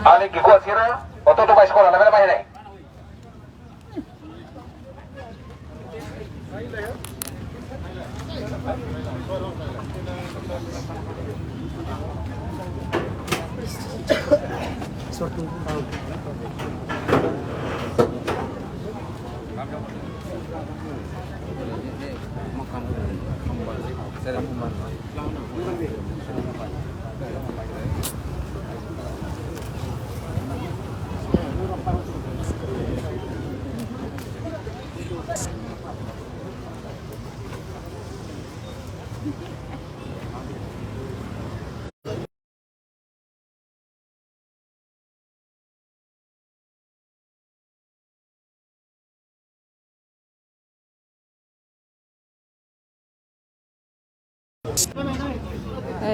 Ali gikuat sira, oto to sekolah namanya apa ini? Suatu tahun.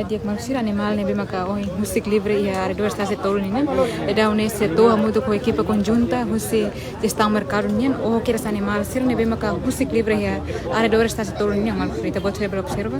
Dia maksir animal ne bemaka oi musik livre ia ada dua stasi tol ni e da une se to muito com equipa conjunta você está mercado nien o que esse animal sir ne bemaka musik livre ia ada dua stasi tol ni mal frita pode ser observa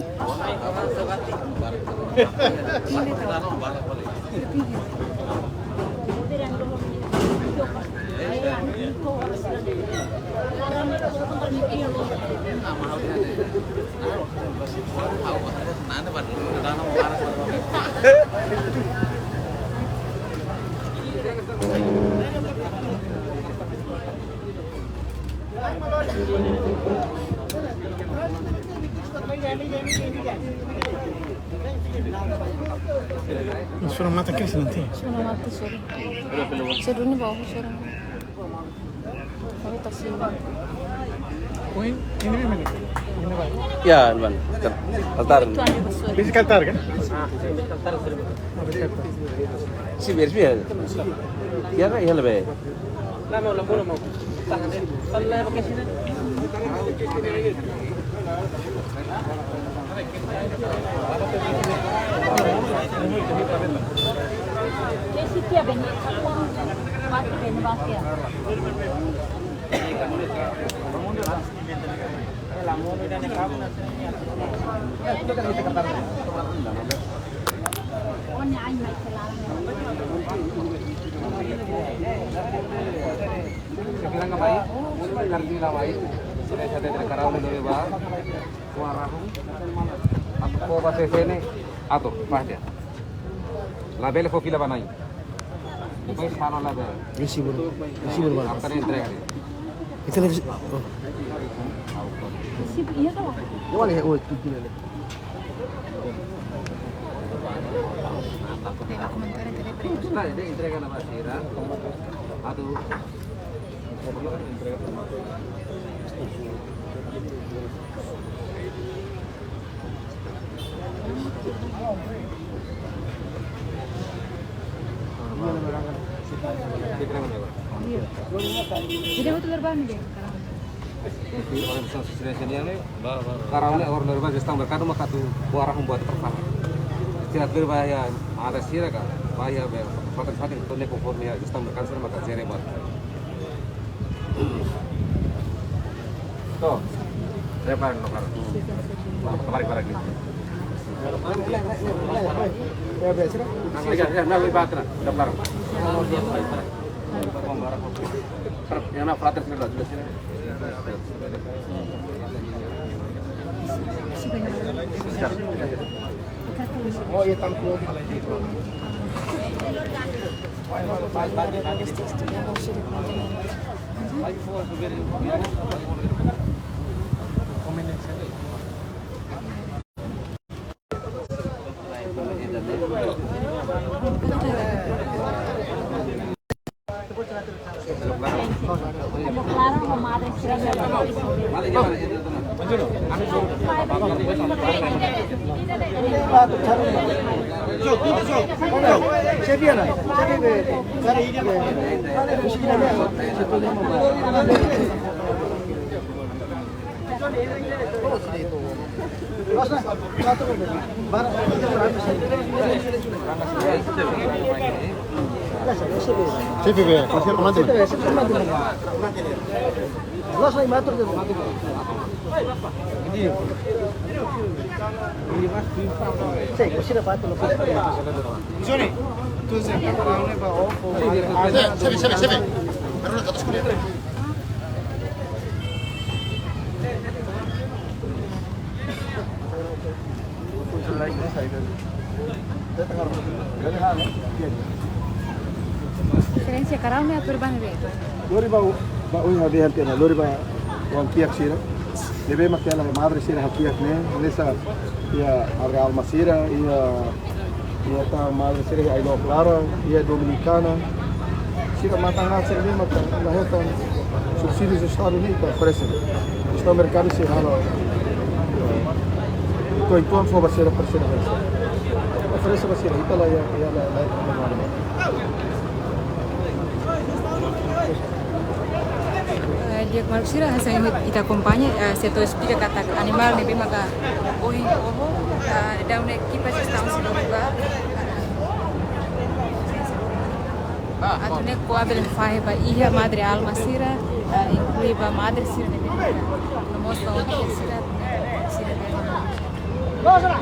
Suara mata kes nanti. Suara mati suara. Suara ni bawah suara. Kami tak siap. Oh ini mana? Ini apa? Ya, Bang. Altar. Bisa kantar kan? Si biar. Ya kan ya lebih. Sekarang ngapain? Lagi lawain. Sudah saya dari Karawang dari bawah. Warahung. Aku pas sini. Atau pahnya. Label fofila banai. Baik kalau label. Receiver mana? Apa yang entrega? Itu lebih. Oh. Receive iya kah? Boleh, oh itu tidak. Nah, ini entrega nama Sira. Aduh. Jadi betul terbang dia. Karena orang dari Bangsa Setang berkata maka tu buarah membuat perkara. Tidak berbahaya ada sira kan bahaya pada saat itu ne konformia Setang berkanser maka jere mat. Tuh, saya parang nokar. Kemarin ni. Ya biasa. Ya, nak lebih batra, daftar. Yang nak frater sudah sini. Oh iya tangkuh. Johnny, tu se carne va off. Sebe. Allora la scuola. Diferencia karau ni atur ban be. Lori ba ui ha vehan tena, lori ba wan kiak sira. Debe makela madre sira ha kiak ne, lesa ia Real Masira, ia ta madre sira ai lo Clara, ia Dominicana. Sira matanga sira ni mata na heta subsídios dos Estados Unidos oferecem. Está o mercado se hala. Então foi vai ser a terceira vez. Oferece vai ser ita lá ia Dia malusira hasil ita kompanya seto explica kata animal nebe maka oi oho daun equipa estão se lugar atune ko abel fahe ba ia madre alma sira inclui ba madre sira nebe no mostra o sira sira